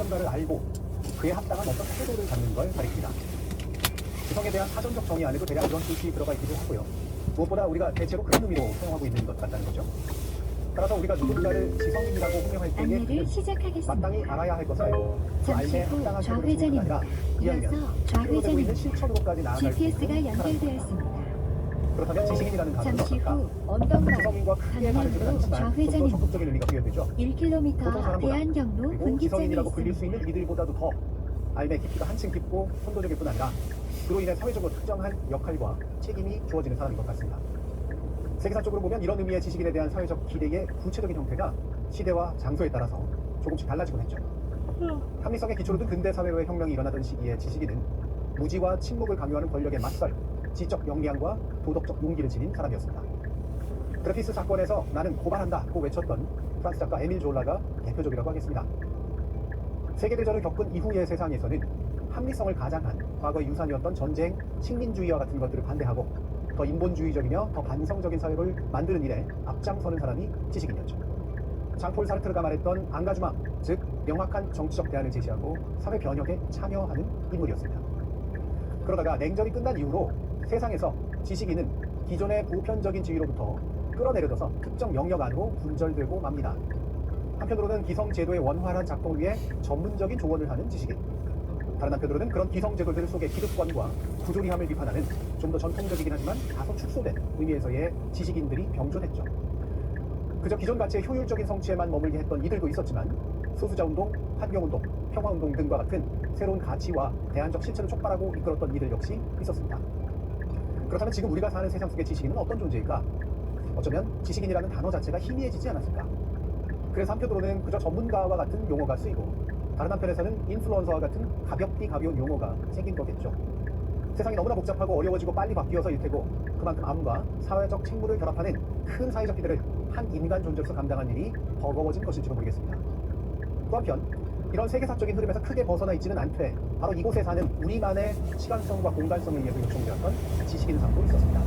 무언가를 알고 그에 합당한 어떤 태도를 갖는 걸 가리킵니다. 기성에 대한 사전적 정의 안에도 대략 이런 뜻이 들어가 있기도 하고요. 무엇보다 우리가 대체로 그런 의미로 사용하고 있는 것 같다는 거죠. 따라서 우리가 누군가를 지성인이라고 호명할 때에 안내를 그는 시작하겠습니다. 마땅히 알아야 할 것을 알고 그 잠시 알매 후 합당한 태도를 보이는 게 아니라 이왕이면 이어서 표현되고 있는 실천으로까지 나아갈 수 GPS가 있는 사람입니다. 연결되었습니다. 그렇다면 지식인이라는 단어는 잠시 어떨까? 후 언덕마을 지성인과 크게 다르지는 방면으로 않지만 좀 더 좌회전입니다. 적극적인 의미가 부여되죠. 보통 1km 사람보다 대안경로 그리고 분기점이 지성인이라고 불릴 수 있습니다. 있는 이들보다도 더 알매 깊이가 한층 깊고 선도적일 뿐 아니라 그로 인해 사회적으로 특정한 역할과 책임이 주어지는 사람인 것 같습니다. 세계사적으로 보면 이런 의미의 지식인에 대한 사회적 기대의 구체적인 형태가 시대와 장소에 따라서 조금씩 달라지곤 했죠. 합리성의 기초로 둔 근대 사회의 혁명이 일어나던 시기에 지식인은 무지와 침묵을 강요하는 권력에 맞설 지적 역량과 도덕적 용기를 지닌 사람이었습니다. 드레피스 사건에서 나는 고발한다고 외쳤던 프랑스 작가 에밀 졸라가 대표적이라고 하겠습니다. 세계대전을 겪은 이후의 세상에서는 합리성을 가장한 과거의 유산이었던 전쟁, 식민주의와 같은 것들을 반대하고 더 인본주의적이며 더 반성적인 사회를 만드는 일에 앞장서는 사람이 지식인이었죠. 장폴 사르트르가 말했던 앙가주망, 즉 명확한 정치적 대안을 제시하고 사회 변혁에 참여하는 인물이었습니다. 그러다가 냉전이 끝난 이후로 세상에서 지식인은 기존의 보편적인 지위로부터 끌어내려져서 특정 영역 안으로 분절되고 맙니다. 한편으로는 기성제도의 원활한 작동을 위해 전문적인 조언을 하는 지식인, 다른 한편으로는 그런 기성제도들 속의 기득권과 부조리함을 비판하는 좀 더 전통적이긴 하지만 다소 축소된 의미에서의 지식인들이 병존했죠. 그저 기존 가치의 효율적인 성취에만 머물게 했던 이들도 있었지만 소수자운동, 환경운동, 평화운동 등과 같은 새로운 가치와 대안적 실천을 촉발하고 이끌었던 이들 역시 있었습니다. 그렇다면 지금 우리가 사는 세상 속의 지식인은 어떤 존재일까? 어쩌면 지식인이라는 단어 자체가 희미해지지 않았을까? 그래서 한편으로는 그저 전문가와 같은 용어가 쓰이고 다른 한편에서는 인플루언서와 같은 가볍디 가벼운 용어가 생긴 거겠죠. 세상이 너무나 복잡하고 어려워지고 빨리 바뀌어서 일 테고 그만큼 암과 사회적 책무를 결합하는 큰 사회적 기대를 한 인간 존재로서 감당한 일이 버거워진 것일지도 모르겠습니다. 또 한편 이런 세계사적인 흐름에서 크게 벗어나 있지는 않되 바로 이곳에 사는 우리만의 시간성과 공간성을 위해서 요청되었던 지식인 상도 있었습니다.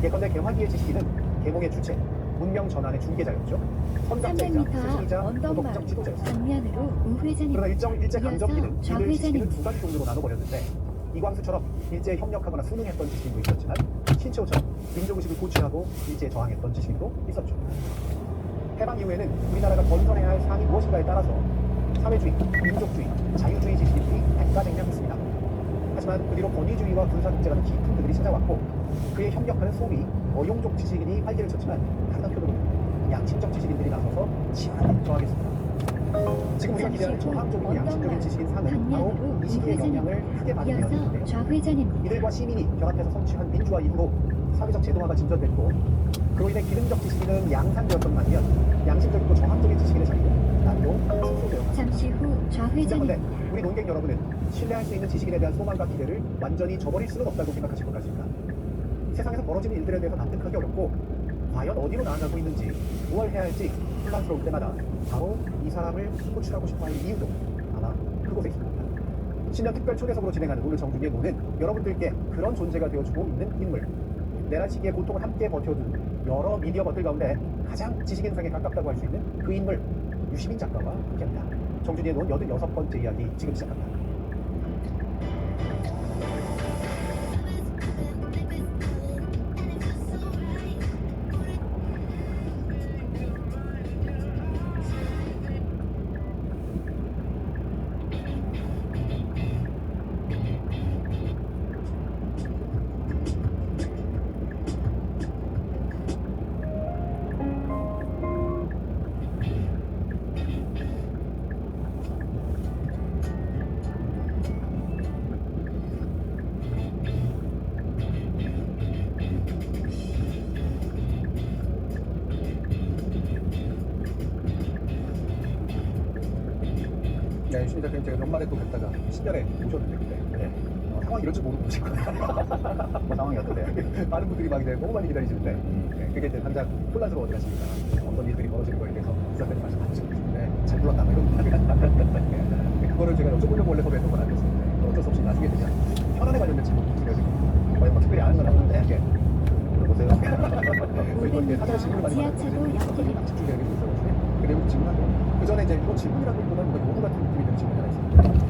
예컨대 개화기의 지식인은 계몽의 주체, 문명 전환의 중개자였죠. 선각자이자 300m 스승이자 언덕마을 도덕적 지도자였습니다. 방면으로 그러나 우회전입니다. 일제 강점기는 이어서 이들 지식인을 좌회전입니다. 두 가지 종류로 나눠버렸는데 이광수처럼 일제에 협력하거나 순응했던 지식인도 있었지만 신채호처럼 민족의식을 고취하고 일제에 저항했던 지식인도 있었죠. 해방 이후에는 우리나라가 건설해야 할 상이 무엇인가에 따라서 사회주의, 민족주의, 자유주의 지식인들이 백가쟁명했습니다. 하지만 그 뒤로 권위주의와 군사독재 같은 깊은 그들이 찾아왔고 그에 협력하는 소위 어용족 지식인이 활기를 쳤지만 다른 한편으로는 양심적 지식인들이 나서서 치열하게 저항했습니다. 지금 우리가 기대하는 정상적이고 양심적인 지식인 상은 바로 이 시기의 영향을 크게 받은 이어서 되었는데요. 좌회전입니다. 이들과 시민이 결합해서 성취한 민주화 이후로 사회적 제도화가 진전됐고 그로 인해 기능적 지식인은 양산되었던 반면 양심적이고 정상적인 지식인의 자리는 난도 축소되었습니다. 잠시 후 그런데 좌회전입니다. 우리 논객 여러분은 신뢰할 수 있는 지식인에 대한 소망과 기대를 완전히 저버릴 수는 없다고 생각하실 것 같습니다. 세상에서 벌어지는 일들에 대해서 납득하기 어렵고 과연 어디로 나아가고 있는지 무엇을 해야 할지 혼란스러울 때마다 바로 이 사람을 호출하고 싶어하는 이유도 아마 그곳에 있습니다. 신년 특별 초대석으로 진행하는 오늘 정준이의 노는 여러분들께 그런 존재가 되어주고 있는 인물, 내란 시기에 고통을 함께 버텨둔 여러 미디어 것들 가운데 가장 지식인상에 가깝다고 할 수 있는 그 인물 유시민 작가와 함께합니다. 정준이의 논 86번째 이야기 지금 시작합니다. 네, 유시민 작가님 제가 연말에 또 뵙다가 신년에 오셨는데 그때 상황이 이럴 줄 모르고 오신 거예요. 뭐 상황이 어떤데? 많은 분들이 막 이제 너무 많이 기다리시는데 그게 이제 당장 혼란스러워 하십니까? 어떤 일들이 벌어지는 거에 대해서 기자들이 말씀하시죠. 잘 불렀다 뭐 이런 그거를 제가 여쭤보려고 원래 섭외했던 건 아니었었는데 어쩔 수 없이 나중에 그냥 현안에 관련된 질문을 드려지고 거의 뭐 특별히 아는 건 없는데 이렇게 물어보세요. 그리고 이제 사전에 질문을 많이 지하차도 받았는데 약속입니다. 집중되는 게 있어가지고 그 내용 질문하고 그 전에 이제 이거 질문이라기보다는 뭔가 요구 같은 느낌이 드는 질문이 하나 있습니다.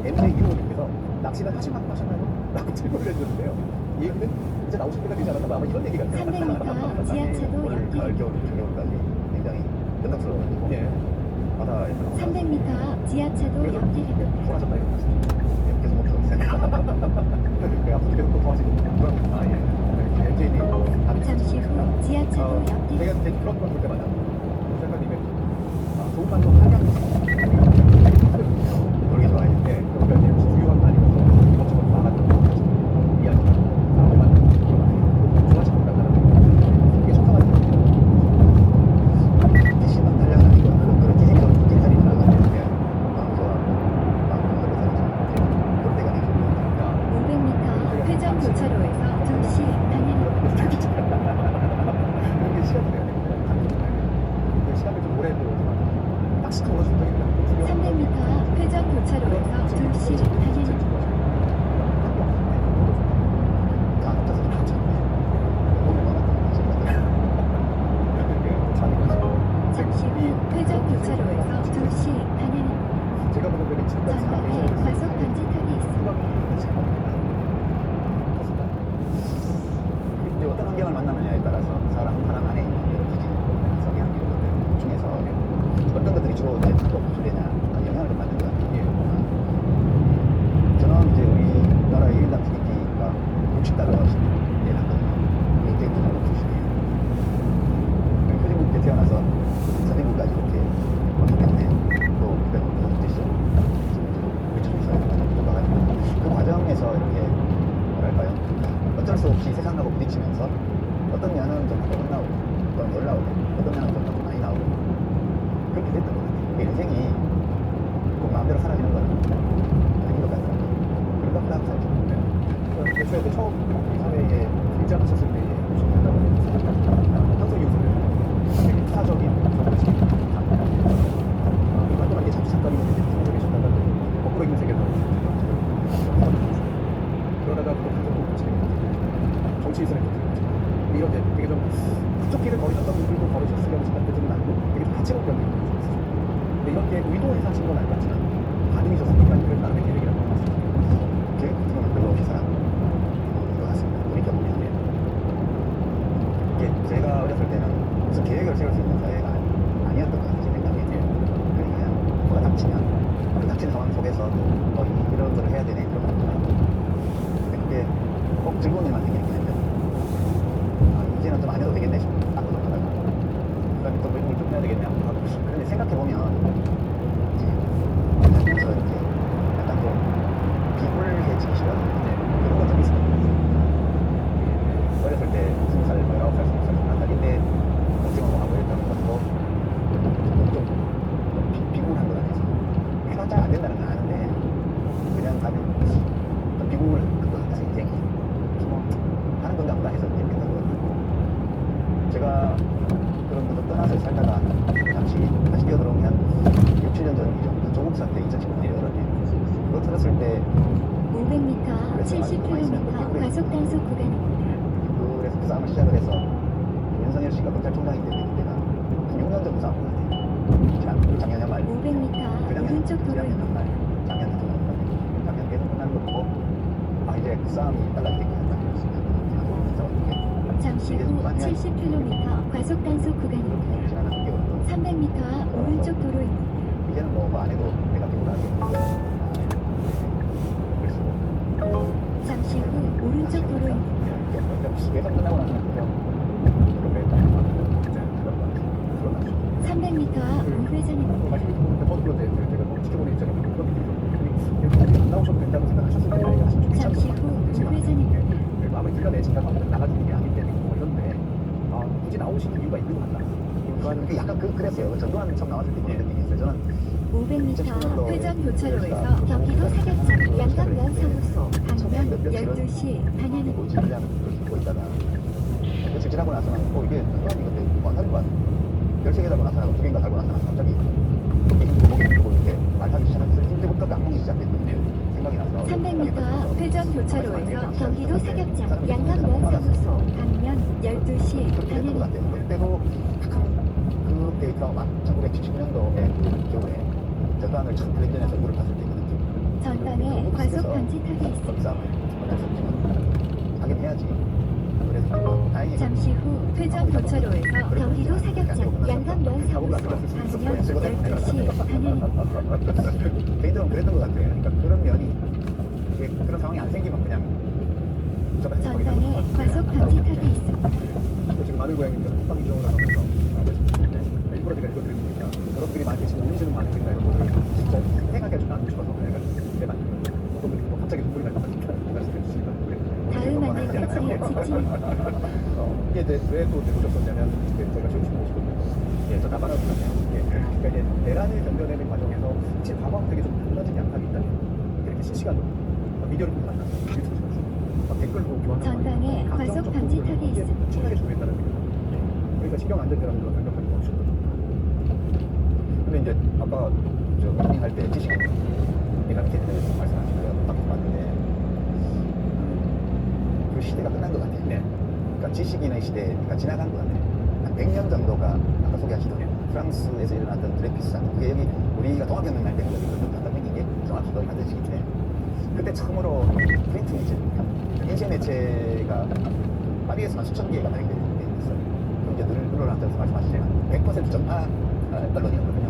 MJ1호님께서 낚시는 하실 만큼 하셨나요? 라고 질문을 해주셨는데요. 이 얘기는 이제 나오실 때가 되지 않았나 아마 이런 얘기가 300m 지하차도 올 옆길 가을 겨울 초겨울까지 굉장히 변덕스러워가지고 예. 바다에서 300m 지하차도 그래서 옆길입니다. 좋아하셨나요? 계속 못 하고 있어요. 네, 앞으로 계속 또 더 하시고 그럼 MJ님 잠시 후 지하차도 옆길 제가 이제 그런 걸 볼 때마다 작가님의 좋은 말로 한량 모르게 좋아해요. 네, 그러니까 이제 주요한 말이면서 이것저것 막아주는 이야기가 사람을 만드는 그런 좋아하시는 분이라는 이게 속상한 PC 막 달려가 아니고 그런 기질이 좀 있긴 살이더라. 방송과 방송을 해서 그럴 때가 되게 좋습니다. 500m 회전 교차로에서 2시 방향입니다. 이게 시간이 돼야 되거든요. 시간을 좀 오래 보여주면 딱 시간 걸어줄 때입니다. 300m 회전 교차로에서 2시 방향입니다. 다 합쳐서 다 참. 너무 많아. 잠시 후 회전 교차로에서 2시 방향입니다. 제가 보는 데는 지금까지 전방에 과속 방지턱이 있습니다. 이제 어떤 환경을 만나느냐에 따라서 사람 안에 있는 여러 기질, 성향 이런 것들 중에서 어떤 것들이 주로 이제 또 구술되냐 영향을 좀 받는 것 같아요. 저는 이제 우리나라의 일당 GDP가 60달러씩 내놨거든요. 굉장히 큰 한국 출신이에요. 표준국에 태어나서 선진국까지 이렇게 왔기 때문에 또 그때 국제시장 외쳐줄 수 있는 가가지고 그 과정에서 이렇게 뭐랄까요? 어쩔 수 없이 세상하고 부딪히면서 어떤 면은 좀 못 나오고 또는 덜 나오고 어떤 면은 좀 많이 나오고 그렇게 됐던 것 같아요. 그게 인생이 꼭 마음대로 사라지는 건 아닌 것 같더라고요. 그러니까 그다음 살죠. 애초에 그 처음 우리 사회에 등장하셨을 때에 항상 요즘은 되게 투사적인 정치 활동할 때 잠시 잠깐이면 이제 생각해 계셨다가 거꾸로 있는 세계에서 그러다가 또 한정도 정치인선에 이런 이제 되게 좀 그쪽 길을 걸으셨던 분들도 걸으셨으려고 생각되지는 않고 되게 좀 다채로운 면이 있었어요. 근데 이런 게 의도해서 하신 건 아닌 것 같지만 반응이셨으니까 그래도 나름의 계획이라고 말씀드립니다. 계획 같은 거는 별로 없이 살았던 것 같습니다. 돌이켜 보면 이게 제가 어렸을 때는 무슨 계획을 세울 수 있는 사회가 아니었던 것 같아요. 제 생각에. 그러니까 뭐가 닥치면 그 닥친 상황 속에서 이런 걸 해야 되네 그런 거 하고 근데 그게 꼭 즐거운 일만 생기는 게 아니라 이제는 좀 안 해도 되겠네 싶고 아무도 못 하다가 그다음에 또 외국을 좀 해야 되겠네 하고 하고 그런데 생각해보면 이제 살면서 이렇게 약간 좀 비굴해지기 싫어하는 그런 것들이 있었던 것 같아요. 어렸을 때 20살, 19살, 20살, 21살인데 걱정을 뭐 하고 이랬던 것도 좀 비굴한 것 같아서 해봤자 안 된다는 건 아는데 그냥 가면 좀 비굴한 것 같아서 인생이 뭐 하는 건가 보다 해서 이렇게 했던 것 같아요. 제가 그런 것도 떠나서 살다가 잠시 다시 뛰어들어오면 6, 7년 전이죠. 조국 사태 2019년에 열었네요. 그거 들었을 때 500m 70km 과속 단속 구간입니다. 그래서 그 싸움을 시작을 해서 윤석열 씨가 검찰총장이 됐을 때가 한 6년 전부터 싸운 것 같아요. 작년 연말 500m 오른쪽 작년 도로입니다. 연말 작년 계속 끝나는 거 보고 이제 그 싸움이 빨라지겠구나 생각하면서 잠시 후 70km 과속 단속 구간입니다. 지난 한 6개월 300m 앞 오른쪽 도로입니다. 이제는 뭐 안 해도 내가 피곤하게 그래서 잠시 후 오른쪽 도로입니다. 예선 끝나고 나서 그렇게 이제 그런 300m 앞 우회전입니다. 말씀을 듣고 저도 그런데 제가 뭐 지켜보는 입장에서 그런 느낌이 안 나오셔도 된다고 생각하셨을 때 저희가 좀 잠시 후 우회전입니다. 마음을 드러내신다고 하면 나가주는 게 아닐 때도 있고 뭐 이런데 굳이 나오시는 이유가 있는 것 같다. 그게 약간 그랬어요. 전두환 처음 나왔을 때 그런 느낌이었어요. 저는 500m 회전 교차로에서 경기도 사격장 양강면 사무소 방면 12시 방향입니다. 뭐 질량 듣고 있다가 며칠 지나고 나서는 이게 전두환이 그때 완전히 막 13개 달고 나타나고 2개인가 달고 나타나서 갑자기 목이 힘들고 이렇게 말하기 시작했을 때부터 깡통이 시작됐거든요. 생각이 나서 300m 앞 회전 교차로에서 경기도 사격장 양강면 사무소 방면 12시 그렇게 했던 것 방향입니다. 같아요. 그때도 그 데이터가 막 1979년도에 겨울에 전두환을 첫 텔레비전에서 물을 봤을 때거든요. 전남 전방에 과속 방지턱이 있습니다. 싸움을 어쩔 수 없지만 하긴 해야지. 그래서 다행히 잠시 후 회전 교차로에서 경기도 사격장 양감면 사무소 방면 12시 방향입니다. 개인적으로 그랬던 것 같아요. 그러니까 그런 면이 이게 그런 상황이 안 생기면 그냥 전방에 과속 방지턱이 있습니다. 지금 마늘 고양이들 호빵 이동을 하면서 일부러 제가 읽어드리니까 여러분들이 많이 지금 올리시는 마늘이나 이런 거를 진짜 생생하게 좀 나누고 싶어서 내가 그때 만든 어떤 분이 또 갑자기 눈물이 날 것 같으니까 말씀해 주시니까 다음 안내까지 직진입니다. 이게 이제 왜또 보셨었냐면 제가 지금 보고 싶거든요. 예, 저 나바라고 하네요. 예, 그러니까 이제 내란을 견뎌내는 과정에서 사실 과거하고 되게 좀 달라진 양상이 있다면 이렇게 실시간으로 미디어를 통해 만나서 유튜브 막 댓글도 교환하고 전방에 과속 방지턱이 있습니다. 엄청나게 중요했다는 거예요. 그러니까 신경 안전이라는 걸 강력하게 넣으셨거든요. 근데 이제 아까 저 운행 할때 지식이라는 개념에 대해서 말씀하시고요. 밖에서 봤는데 그 시대가 끝난 것 같아요. 네. 그러니까 지식인의 시대가 지나간 것 같아요. 한 100년 정도가 아까 소개하시던 프랑스에서 일어났던 드레피스 사건, 그게 여기 우리가 동학혁명 날 때가 여기 그런 생긴 게 정확히 거기 만든 시기인데 그때 처음으로 프린트 매체, 인쇄 매체가 파리에서만 수천 개가 발행됐어요. 그럼 이제 늘 앉아서 말씀하시지만 100% 전파 언론이었거든요.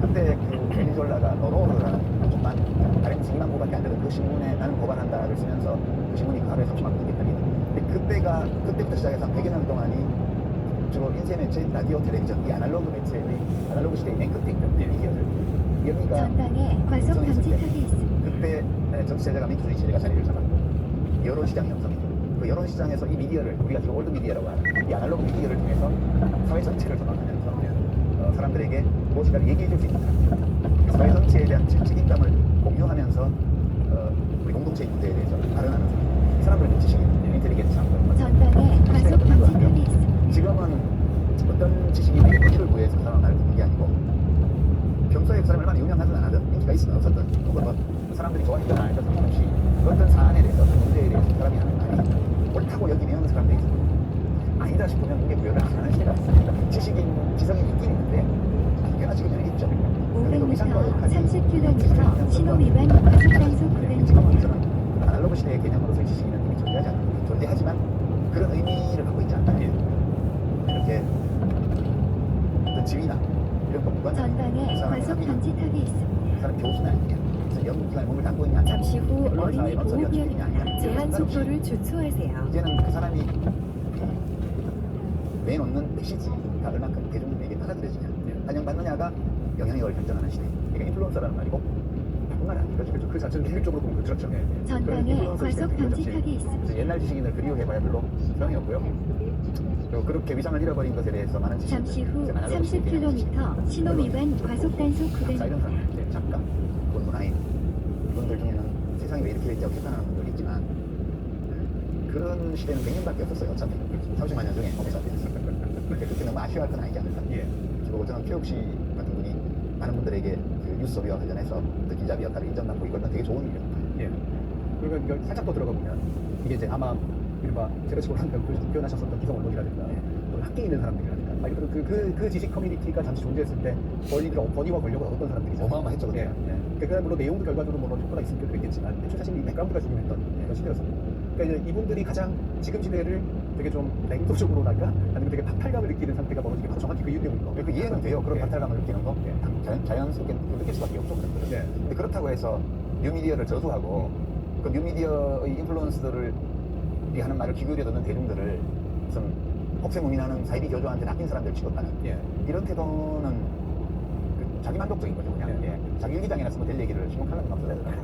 근데 그 베네수엘라가 노로르라는 조그만 발행 2만 부밖에 안 되던 그 신문에 나는 고발한다를 쓰면서 그 신문이 하루에 30만 부밖에 팔리는. 근데 그때부터 시작해서 한 100여 년 동안이 주로 인쇄 매체, 라디오, 텔레비전, 이 아날로그 매체의 아날로그 시대의 맨 끝에 있던 미디어들. 여기가 전방에 과속 방지턱이 있습니다. 그때 전체제가 민주주의 체제가 자리를 잡았고 여론 시장이 형성이 그 여론 시장에서 이 미디어를 우리가 지금 올드 미디어라고 하는 이 아날로그 미디어를 통해서 사회 전체를 전환하면서 사람들에게 무엇인가를 얘기해 줄 수 있는 사람, 사회 전체에 대한 책임감을 공유하면서 우리 공동체의 문제에 대해서 발언하는 사람, 이 사람들은 지식인, 인텔리겐트 사람들. 전방에 과속 방지턱이 있습니다. 지금은 어떤 지식인에게 권위를 구해서 그 사람을 듣는 게 아니고 평소에 그 사람이 얼마나 유명하든 안 하든 인기가 있으면 없었든 혹은 뭐 사람들이 좋아했든 안 했든 상관없이 어떤 사안에 대해서 어떤 문제에 대해서 그 사람이 하는 말이 옳다고 여기면 사람들이 있고 아니다 싶으면 그게 구별을 안 하는 시대가 있습니다. 지성이 있긴 있는데 꽤나 지금 있죠. 500m 30km 신호 위반 과속 단속 지금은 구간입니다. 저는 아날로그 시대의 개념으로서의 지식인은 이미 존재하지 않는 존재하지만 그런 의미를 갖고 있지 않다. 이렇게 어떤 지위나 이런 거 무관 전방에 과속 방지턱이 있습니다. 사람 교수는 아니냐, 무슨 연구기관에 몸을 담고 있냐, 잠시 후 어린이 보호구역입니다. 제한 속도를 준수하세요. 이제는 그 사람이 내놓는 메시지가 얼만큼 대중에게 받아들여지냐, 반영받느냐가 영향력을 결정하는 시대. 그러니까 인플루언서라는 말이고 나쁜 말이 아니죠. 그렇죠. 그 자체는 중립적으로 보면 그렇죠. 전방에 과속 방지턱이 있습니다. 그래서 옛날 지식인을 그리워해봐야 별로 소용이 없고요. 그리고 그렇게 위상을 잃어버린 것에 대해서 많은 지식인들, 잠시 후 이제 아날로그 시대에 대한 30km 신호 위반 과속 단속 작가 이런 구간입니다. 사람들, 작가, 혹은 문화인 이분들 중에는 세상이 왜 이렇게 됐지 비판하는 분들이 있지만 그런 시대는 100년밖에 없었어요. 어차피 30만 년 중에 호미사피엔스. 그렇게 너무 아쉬워할 건 아니지 않을까. 그리고 저는 최욱 씨 같은 분이 많은 분들에게 그 뉴스 서비와 관련해서 그 기자비 역할을 인정받고 이거는 되게 좋은 일이라고 봐요. 그리고 이걸 살짝 더 들어가 보면 이게 이제 아마 이른바 제가 지금 표현하셨었던 기성 언론이라든가 또는 학계에 있는 사람들이라든가 그 지식 커뮤니티가 잠시 존재했을 때 권위와 권력을 얻었던 사람들이죠. 어마어마했죠. 그때. 그러니까 물론 내용도 결과적으로 뭐 효과가 있을 수도 있겠지만 애초에 사실 이 백그라운드가 중요했던 그런 시대였었고 그러니까 이제 이분들이 가장 지금 시대를 되게 좀 냉소적으로랄까 아니면 되게 박탈감을 느끼는 상태가 벌어지게 바로 정확히 그 이유 때문인 거. 그 이해는 돼요. 그런 박탈감을 느끼는 거. 자연스럽게 느낄 수밖에 없죠. 네. 근데 그렇다고 해서 뉴미디어를 저주하고 그 뉴미디어의 인플루언서들을 이 하는 말을 귀 기울여 듣는 대중들을 무슨 복세무민하는 사이비 교주한테 낚인 사람들 취급하는 이런 태도는 그 자기 만족적인 거죠. 그냥 자기 일기장이나 쓰면 될 얘기를 신문칼럼에 없어야 되잖아요.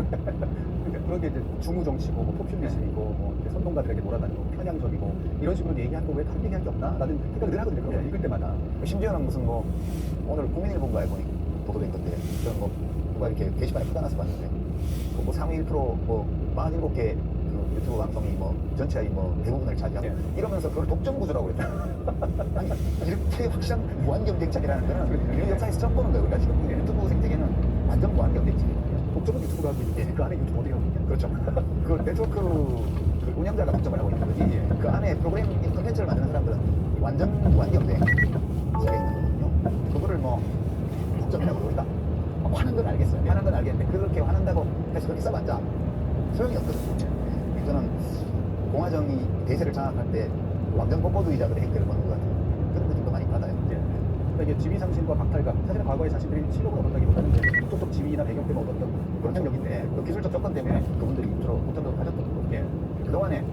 그런 게 이제 중우 정치고 뭐 포퓰리즘이고 뭐 이제 선동가들에게 몰아다니고 편향적이고 이런 식으로 얘기하는 거 왜 다른 얘기할 게 없나? 라는 생각을 늘 하거든요. 그런 거 읽을 때마다. 심지어는 무슨 뭐 오늘 국민일보인가에 보니 보도된 건데 저는 뭐 누가 이렇게 게시판에 풀어놔서 봤는데 뭐 상위 1% 뭐 47개 그 유튜브 방송이 뭐 전체의 뭐 대부분을 차지하고 이러면서 그걸 독점 구조라고 그랬다. 아니 이렇게 확실한 무한경쟁자이라는 거는 우리 역사에서 처음 보는 거예요. 우리가 지금 유튜브 생태계는 완전 무한경쟁자예요. 독점은 유튜브가 하고 있는데 그 안에 유튜브 어디가 있냐? 그렇죠. 그 네트워크 그 운영자가 독점을 하고 있는 거지. 그 안에 프로그램 콘텐츠를 만드는 사람들은 완전 무한경쟁 속에 있는 거거든요. 그거를 뭐 독점이라고 우리가 화는 건 알겠어요. 화는 건 알겠는데 그렇게 화난다고 해서 그렇게 써봤자 소용이 없거든요. 저는 공화정이 대세를 장악할 때 왕정 복고주의자들의 행태를 보는 것 같은 그런 느낌도 많이 받아요. 그러니까 이게 지위상실과 박탈감, 사실은 과거에 자신들이 실력을 얻었다기보다는 이제 국적적 지위나 배경 때문에 얻었던 그런 능력인데 그 기술적 조건 때문에 그분들이 주로 무턴도 가졌던 거고 그동안에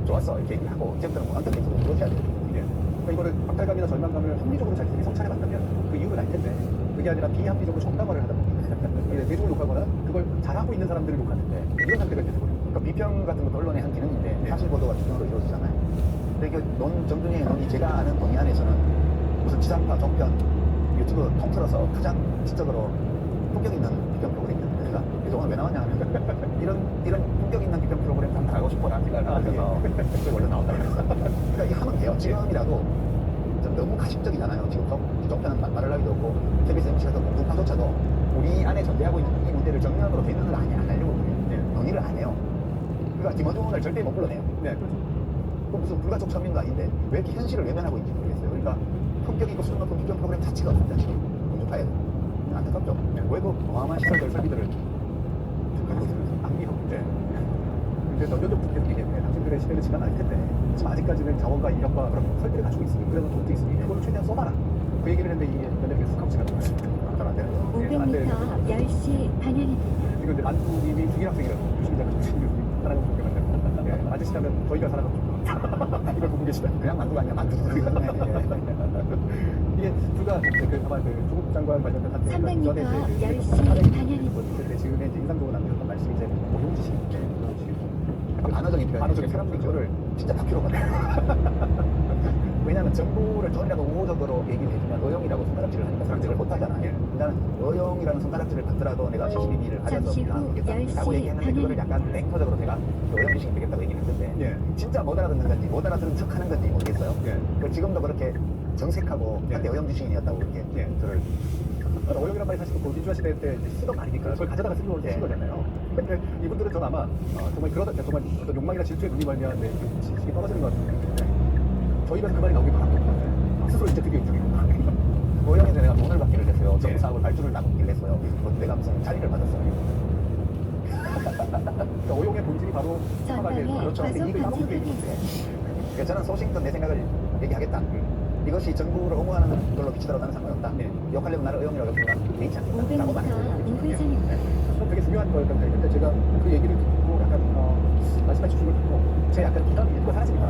좋았어 이렇게 얘기하고 이제부터는 무한정 계속 그러셔야 돼요. 그러니까 이거를 박탈감이나 절망감을 합리적으로 자신들이 성찰해 봤다면 그 이유를 알 텐데 그게 아니라 비합리적으로 정당화를 하다 보니 대중을 욕하거나 그걸 잘하고 있는 사람들을 욕하는데 이런 상태가 되는 그러니까 비평 같은 것도 언론의 한 기능인데 사실 보도가 비평으로 이루어지잖아요. 근데 그 정준영의 논의 제가 아는 논의 안에서는 무슨 지상파, 종편, 유튜브 통틀어서 가장 지적으로 품격 있는 비평 프로그램이었는데 내가 그래서 오늘 왜 나왔냐 하면 이런 품격 있는 비평 프로그램 다 나가고 싶어라는 생각을 하면서 그게 원래 나왔다고 했어요. 그러니까 이 하면 돼요. 지금이라도 좀 너무 가식적이잖아요. 지금 종편은 말을 하기도 없고 KBS MBC가 공중파조차도 우리 안에 존재하고 있는 이 문제를 정면으로 대면을 안 하려고 그래요. 논의를 안 해요. 그러니까 김어준을 절대 못 불러내요. 네, 그렇죠. 그 무슨 불가촉 천민도 아닌데 왜 이렇게 현실을 외면하고 있는지 모르겠어요. 그러니까 품격 있고 수준 높은 비평 프로그램 자체가 없습니다. 지금 공중파에 안타깝죠. 왜 그 어마어마한 시설들 설비들을 갖고 있으면서 낭비하고 있는데 근데 넌전적 분께서 얘기했는데 당신들의 시대는 지난 알 텐데 지금 아직까지는 자원과 인력과 그런 설비를 갖추고 있으니 그래서 돈도 있으니 그거를 최대한 써봐라 그 얘기를 했는데 이 면역이 훅하고 지나가고 있습니다. 잘안 되는 거. 500m 10시 방향입니다. 지금 이제 만두님이 국민학생이라고 유시민자가 정신이 사랑하고 존경한다. 맞으시다면 저희가 사랑하고 존경합니다. 이걸 보고 계시다. 그냥 만두가 아니라 만두도 이게 누가 아마 조국 장관 관련된 사태 300m 10시 방향입니다. 그때 지금의 이제 인상적으로 남겼던 말씀이 이제 오용지식인데 반어적인 표현. 반어적인 사람들이 이거를 진짜 다큐로 봤다. 왜냐하면 정부를 조금이라도 우호적으로 얘기를 해주면 어용이라고 손가락질을 하니까 사람들을 못하잖아요. 나는 어용이라는 손가락질을 받더라도 내가 72B를 하려서 잠시 후 라고 10시 얘기했는데 그거를 약간 냉소적으로 제가 어용지식이 되겠다고 얘기를 했는데 예. 진짜 못 알아듣는 건지 못 알아듣는 척 하는 건지 모르겠어요. 예. 그 지금도 그렇게 정색하고 예. 한때 어용지식인이었다고 그렇게 예. 저를 오용이란 말이 사실 그 민주화 시대 때 이제 쓰던 말이니까 그걸 가져다가 쓴 거잖아요. 근데 이분들은 전 아마 정말 그러다 정말 어떤 욕망이나 질투에 눈이 멀면 지식이 떨어지는 것 같은데 저희 입에서 그 말이 나오기 바랐거든요. 스스로 이제 되게 인정이고 어용에서 내가 돈을 받기를 했어요. 정부 사업을 발주를 나누기를 했어요. 내가 무슨 자리를 받았어요. 그러니까 오용의 본질이 바로 전방에 그렇죠. 과속 이익을 따먹는 게 방지턱이 있는데 있습니다. 그래서 저는 소신껏 내 생각을 얘기하겠다. 이것이 정부를 옹호하는 걸로 비치더라도 나는 상관없다. 네. 욕하려면 나를 어용이라고 욕하면 개의치 않겠다. 500m 라고 말했어요. 우회전입니다. 그건 되게 중요한 거였는데 근데 제가 그 얘기를 듣고 약간 말씀해 주신 걸 듣고 제 약간 부담이 있고 사라집니다.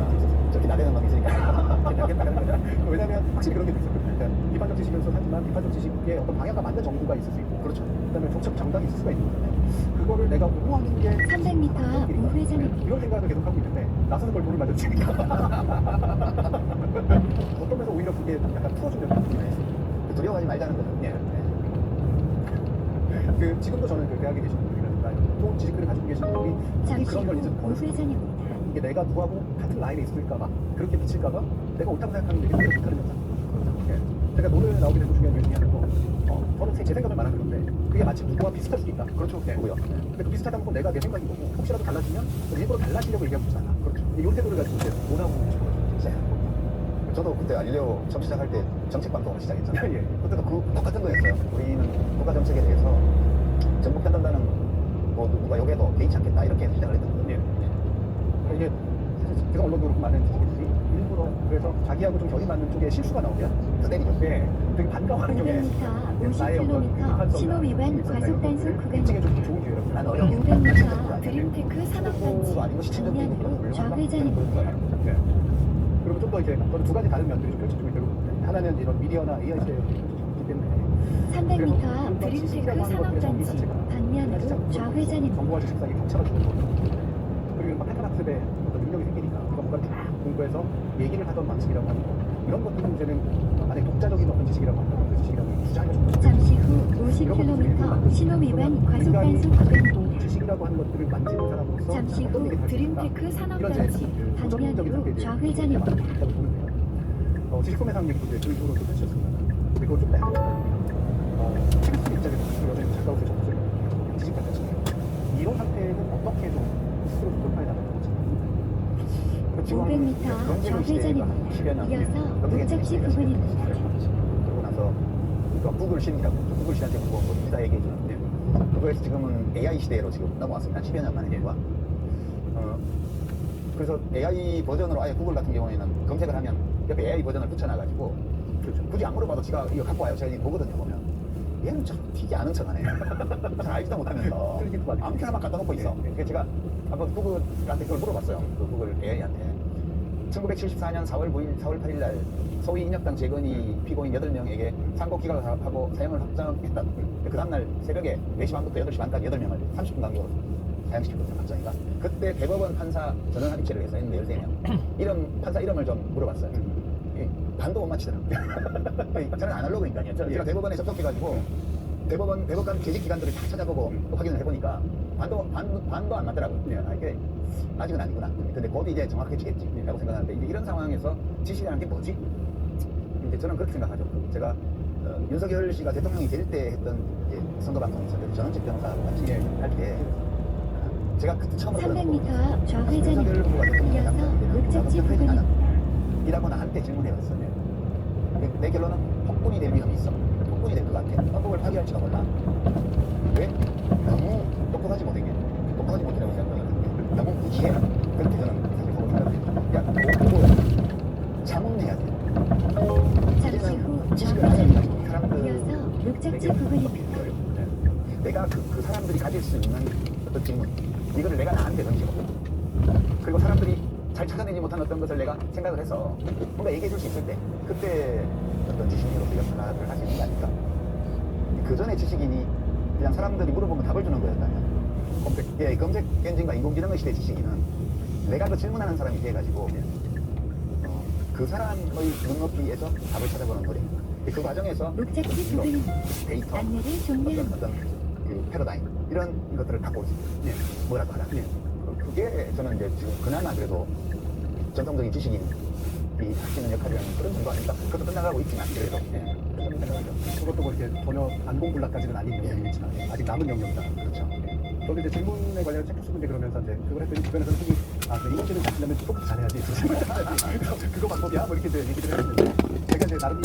저렇게 나대는 놈이 있으니까. 괜찮겠다는 거죠. 왜냐면 확실히 그런 게 있었거든요. 그러니까 비판적 지식이면서 하지만 비판적 지식에 어떤 방향과 맞는 정부가 있을 수 있고 그렇죠. 그다음에 정책 정당이 있을 수가 있는 건데 그거를 내가 옹호하는 게 300m 우회전입니다. 이런 생각을 계속 하고 있는데 나서는 걸 돈을 만들었으니까 어떤 면에서 오히려 그게 약간 풀어주는 느낌이 있어요. 두려워하지 말자는 거죠. 예. 그 지금도 저는 그 대학에 계신 분들이라든가 또 지식들을 가지고 계신 분들이 잠시 그런 걸 이제 후 버릇을 우회전입니다. 이게 내가 누구하고 같은 라인에 있을까봐 그렇게 비칠까봐 내가 옳다고 생각하는 게 그렇게 못하는 현상. 예. 제가 노래 나오게 된 중요한 이유 중에 하나도 저는 제 생각을 말하는 건데 그게 마치 누구와 비슷할 수도 있다. 그렇죠. 네. 누구요? 근데 그 비슷하다는 건 내가 내 생각인 거고 혹시라도 달라지면 일부러 달라지려고 얘기하고 있지 않아. 그렇죠. 이 태도를 가지고 이제 논하고 있는 거죠. 저도 그때 알리오 처음 시작할 때 정책 방송을 시작했잖아요. 예. 그때도 그 똑같은 거였어요. 우리는 국가 정책에 대해서 정부 편단다는 뭐 누가 욕해도 개의치 않겠다 이렇게 시작을 했던 거예요. 예. 이게 사실 지금 언론도 그렇고 많은 지식인들이 일부러 그래서 자기하고 좀 결이 맞는 쪽에 실수가 나오면 더 때리죠. 네, 되게 반가워하는 경향이 500m 50km 신호 위반 과속 단속 구간 인증에 좀 좋은 기회라고 난 어려워. 500m 드림테크 산업단지 또 아니고 시친적도 있고 방면으로 좌회전입니다. 네. 그리고 좀 더 이렇게 저는 두 가지 다른 면들이 좀 펼쳐지고 있고 하나는 이런 미디어나 AI 시대에 펼쳐지기 때문에 300m 드림테크 산업단지 방면으로 좌회전입니다. 정보와 지식사이 격차가 주는 거죠. 그리고 막 패턴학습에 어떤 능력이 생기니까 우리가 뭔가를 쫙 공부해서 얘기를 하던 방식이라고 하는 거 이런 것들은 이제는 만약에 독자적인 어떤 지식이라고 한다면 그 지식이라고 주장하기가 좀 잠시 후 50km 신호 위반 과속 단속 구간입니다. 지식이라고 하는 것들을 만지는 사람으로서 잠시 어떤 후 얘기를 할수 있을까? 드림테크 산업단지 이런 이제 도전적인 방면으로 상태에 대해서 좌회전입니다. 있다고 보는데요. 지식소매 상력도 이제 그 식으로 좀 펼쳤습니다. 그리고 좀 내가 책임 입장에서 여전히 작가로서 접근을 지식 같은 이런 상태는 어떻게 좀 스스로 돌파해 나가는 건지. 500m 좌회전입니다. 이어서 목적지 부근입니다. 그러고 나서 구글 신이라고 구글 신한테 물어본 거 인사 얘기해 주는데 그거에서 지금은 AI 시대로 지금 넘어왔습니다. 한 10여 년 만에 대과. 그래서 AI 버전으로 아예 구글 같은 경우에는 검색을 하면 옆에 AI 버전을 붙여놔가지고 그렇죠. 굳이 안 물어봐도 지가 이거 갖고 와요. 제가 이거 보거든요. 보면 얘는 참 되게 아는 척하네. 잘 알지도 못하면서 틀리기도 많이 아무 편나 막 갖다 놓고 있어. 그래서 제가 한번 구글한테 그걸 물어봤어요. 그 구글 AI한테 1974년 4월 9일, 4월 8일 날 소위 인혁당 재건이 피고인 8명에게 상고 기각을 하고 사형을 확정했다. 그 다음날 새벽에 4시 반부터 8시 반까지 8명을 30분 간격으로 사형시켰거든요. 확정이가. 그때 대법원 판사 전원 합의체를 해서 했는데 13명. 판사 이름을 좀 물어봤어요. 반도 못 맞히더라고요. 저는 아날로그 인간이에요. 제가 대법원에 접속해가지고 대법관 재직 기관들을 다 찾아보고 확인을 해보니까 반도 안 맞더라고요. 아, 이게 아직은 아니구나. 근데 곧 이제 정확해지겠지라고 생각하는데 이제 이런 상황에서 지시라는 게 뭐지? 이제 저는 그렇게 생각하죠. 제가 윤석열 씨가 대통령이 될 때 했던 이제 선거 방송이 있었는데 전원책 변호사하고 같이 할 때 제가 그때 처음으로 300m 앞 윤석열 좌회전입니다. 후보가 대통령이 이어서 당선되면 목적지 나도 부근입니다. 이라고 나한테 질문해왔어요. 내 결론은 폭군이 될 위험이 있어. 폭군이 될 것 같아. 헌법을 파기할지도 몰라. 왜? 너무 똑똑하지 못하게. 똑똑하지 못하라고 생각하는데 너무 무지해. 그렇게 저는 사실 보고 생각해요. 야, 그거 자문해야 돼. 잠시 후 지식을 가진 좌회전입니다. 사람들 이어서 목적지 부근입니다. 내가 그 사람들이 가질 수 있는 어떤 질문 이거를 내가 나한테 던지고 그리고 사람들이 잘 찾아내지 못한 어떤 것을 내가 생각을 해서 뭔가 얘기해 줄 수 있을 때 그때 어떤 지식인으로서 역할을 할 수 있는 게 아닐까. 그 전에 지식인이 그냥 사람들이 물어보면 답을 주는 거였다면 검색 엔진과 인공지능의 시대 지식인은 내가 그 질문하는 사람이 돼가지고 그 사람의 눈높이에서 답을 찾아보는 거래. 그 과정에서 목적지 부근입니다. 데이터 안내를 종료합니다. 어떤 그 패러다임 이런 것들을 갖고 있습니다. 뭐라도 하라. 그게 저는 이제 지금 그나마 그래도 전통적인 지식인이 할 수 있는 역할이라는 그런 정도 아닙니까? 그것도 끝나가고 있지만 그래도 그런 생각하죠. 그것도 뭐 이렇게 전혀 안공불락까지는 아닌 영역이지만 아직 남은 영역이다. 그렇죠. 저도 이제 질문에 관련 책 수문제 그러면서 이제 그걸 했더니 주변에서는 흔히 이 문제를 맞추려면 조금 잘해야지. 그거 방법이야? 뭐 이렇게 이제 얘기를 했는데 제가 이제 나름